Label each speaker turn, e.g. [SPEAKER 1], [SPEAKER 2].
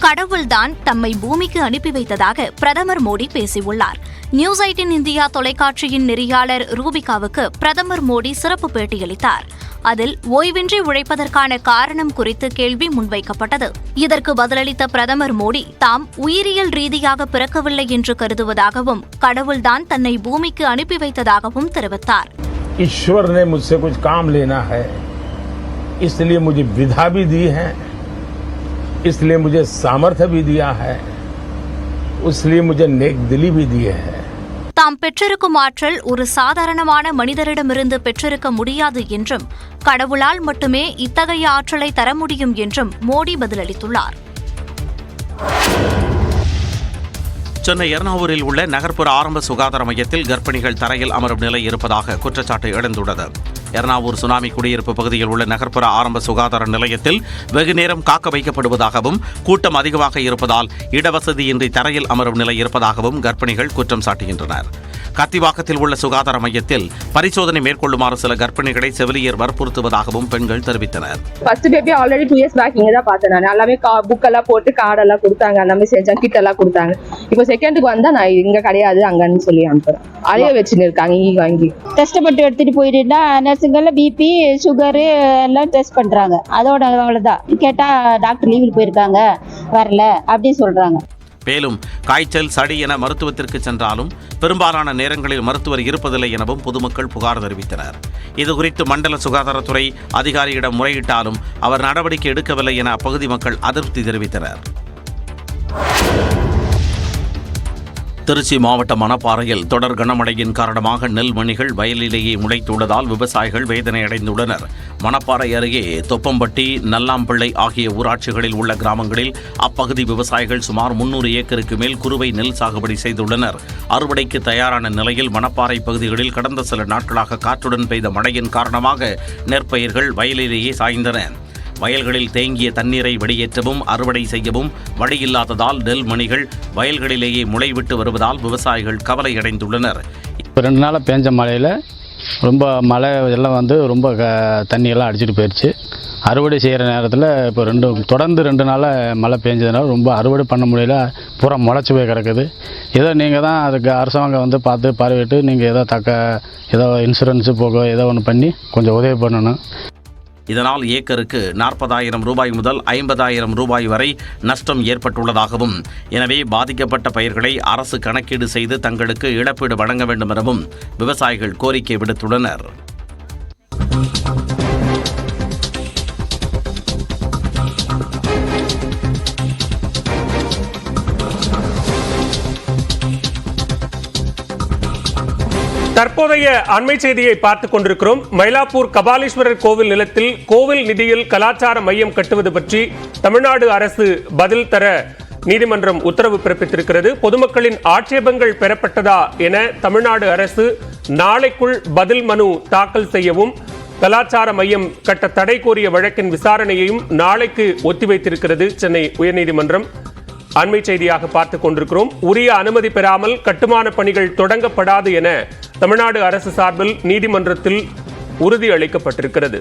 [SPEAKER 1] கடவுள்தான் தம்மை பூமிக்கு அனுப்பி வைத்ததாக பிரதமர் மோடி பேசியுள்ளார். நியூஸ் 18 இந்தியா தொலைக்காட்சியின் நெறியாளர் ரூபிகாவுக்கு பிரதமர் மோடி சிறப்பு பேட்டியளித்தார். அதில் ஓய்வின்றி உழைப்பதற்கான காரணம் குறித்து கேள்வி முன்வைக்கப்பட்டது. இதற்கு பதிலளித்த பிரதமர் மோடி தாம் உயிரியல் ரீதியாக பிறக்கவில்லை என்று கருதுவதாகவும் கடவுள்தான் தன்னை பூமிக்கு அனுப்பி வைத்ததாகவும் தெரிவித்தார்.
[SPEAKER 2] ईश्वर ने मुझसे कुछ काम लेना है, इसलिए मुझे विधा भी दी है, इसलिए मुझे सामर्थ्य भी दिया है, इसलिए मुझे नेक दिली भी दी है.
[SPEAKER 1] தாம் பெற்றிருக்கும் ஆற்றல் ஒரு சாதாரணமான மனிதரிடமிருந்து பெற்றிருக்க முடியாது என்றும் கடவுளால் மட்டுமே இத்தகைய ஆற்றலை தர முடியும் என்றும் மோடி பதிலளித்துள்ளார்.
[SPEAKER 3] சென்னை எர்ணாவூரில் உள்ள நகர்ப்புற ஆரம்ப சுகாதார மையத்தில் கர்ப்பிணிகள் தரையில் அமரும் நிலை இருப்பதாக குற்றச்சாட்டு எழுந்துள்ளது. எர்ணாவூர் சுனாமி குடியிருப்பு பகுதியில் உள்ள நகர்ப்புற ஆரம்ப சுகாதார நிலையத்தில் வெகுநேரம் காக்க வைக்கப்படுவதாகவும் கூட்டம் அதிகமாக இருப்பதால் இடவசதியின்றி தரையில் அமரும் நிலை இருப்பதாகவும் கர்ப்பிணிகள் குற்றம் சாட்டுகின்றனர். கத்திவாக்கத்தில் உள்ள சுகாதார மையத்தில் பரிசோதனை மேற்கொள்ளுமாறு சில கர்ப்பிணிகளை செவிலியர் வற்புறுத்துவதாகவும் பெண்கள் தெரிவித்தனர்.
[SPEAKER 4] First baby already 2 years back இங்க தான் பார்த்தேன். நான் எல்லாமே புக் எல்லாம் போட்டு கார்டு எல்லாம் கொடுத்தாங்க, எல்லாமே செஞ்சேன், கிட் எல்லாம் கொடுத்தாங்க. இப்போ செகண்டுக்கு வந்தா நான் இங்க கிடையாது அங்கன்னு சொல்லி அனுப்புறேன். அதையே வச்சுன்னு இருக்காங்க இங்க வாங்கி.
[SPEAKER 5] டெஸ்ட் மட்டும் எடுத்துட்டு போயிட்டா நர்ஸுங்கள பிபி சுகர் எல்லாம் டெஸ்ட் பண்றாங்க. அதோட அவ்வளவுதான். கேட்டா டாக்டர் லீவில் போயிருக்காங்க வரல அப்படின்னு சொல்றாங்க.
[SPEAKER 3] மேலும் காய்ச்சல் சளி என மருத்துவத்திற்கு சென்றாலும் பெரும்பாலான நேரங்களில் மருத்துவர் இருப்பதில்லை எனவும் பொதுமக்கள் புகார் தெரிவித்தனர். இதுகுறித்து மண்டல சுகாதாரத்துறை அதிகாரியிடம் முறையிட்டாலும் அவர் நடவடிக்கை எடுக்கவில்லை என அப்பகுதி மக்கள் அதிருப்தி தெரிவித்தனர். திருச்சி மாவட்டம் மணப்பாறையில் தொடர் கனமழையின் காரணமாக நெல் மணிகள் வயலிலேயே முளைத்துள்ளதால் விவசாயிகள் வேதனையடைந்துள்ளனர். மணப்பாறை அருகே தொப்பம்பட்டி, நல்லாம்பிள்ளை ஆகிய ஊராட்சிகளில் உள்ள கிராமங்களில் அப்பகுதி விவசாயிகள் சுமார் 300 ஏக்கருக்கு மேல் குறுவை நெல் சாகுபடி செய்துள்ளனர். அறுவடைக்கு தயாரான நிலையில் மணப்பாறை பகுதிகளில் கடந்த சில நாட்களாக காற்றுடன் பெய்த மழையின் காரணமாக நெற்பயிர்கள் வயலிலேயே சாய்ந்தன. வயல்களில் தேங்கிய தண்ணீரை வெளியேற்றவும் அறுவடை செய்யவும் வழியில்லாததால் நெல் மணிகள் வயல்களிலேயே முளைவிட்டு வருவதால் விவசாயிகள் கவலையடைந்துள்ளனர்.
[SPEAKER 6] 2 நாளாக பேஞ்ச மழையில் ரொம்ப மழை எல்லாம் ரொம்ப தண்ணியெல்லாம் அடிச்சுட்டு போயிடுச்சு. அறுவடை செய்கிற நேரத்தில் இப்போ தொடர்ந்து 2 நாளாக மழை பெஞ்சதுனால ரொம்ப அறுவடை பண்ண முடியல, பூரா முளைச்சி போய் கிடக்குது. ஏதோ நீங்கள் தான் அதுக்கு அரசாங்கம் பார்த்து பார்வையிட்டு நீங்கள் ஏதோ இன்சூரன்ஸு போக ஏதோ ஒன்று பண்ணி கொஞ்சம் உதவி பண்ணணும்.
[SPEAKER 3] இதனால் ஏக்கருக்கு 40,000 ரூபாய் முதல் 50,000 ரூபாய் வரை நஷ்டம் ஏற்பட்டுள்ளதாகவும், எனவே பாதிக்கப்பட்ட பயிர்களை அரசு கணக்கீடு செய்து தங்களுக்கு இழப்பீடு வழங்க வேண்டும் எனவும் விவசாயிகள் கோரிக்கை விடுத்துள்ளனர்.
[SPEAKER 7] தற்போதைய அண்மை செய்தியை பார்த்துக் கொண்டிருக்கிறோம். மயிலாப்பூர் கபாலீஸ்வரர் கோவில் நிலத்தில் கோவில் நிதியில் கலாச்சார மையம் கட்டுவது பற்றி தமிழ்நாடு அரசு பதில் தர நீதிமன்றம் உத்தரவு பிறப்பித்திருக்கிறது. பொதுமக்களின் ஆட்சேபங்கள் பெறப்பட்டதா என தமிழ்நாடு அரசு நாளைக்குள் பதில் மனு தாக்கல் செய்யவும், கலாச்சார மையம் கட்ட தடை கோரிய வழக்கின் விசாரணையையும் நாளைக்கு ஒத்திவைத்திருக்கிறது சென்னை உயர்நீதிமன்றம். அண்மை செய்தியாக பார்த்துக் கொண்டிருக்கிறோம். உரிய அனுமதி பெறாமல் கட்டுமான பணிகள் தொடங்கப்படாது என தமிழ்நாடு அரசு சார்பில் நீதிமன்றத்தில் உறுதி அளிக்கப்பட்டிருக்கிறது.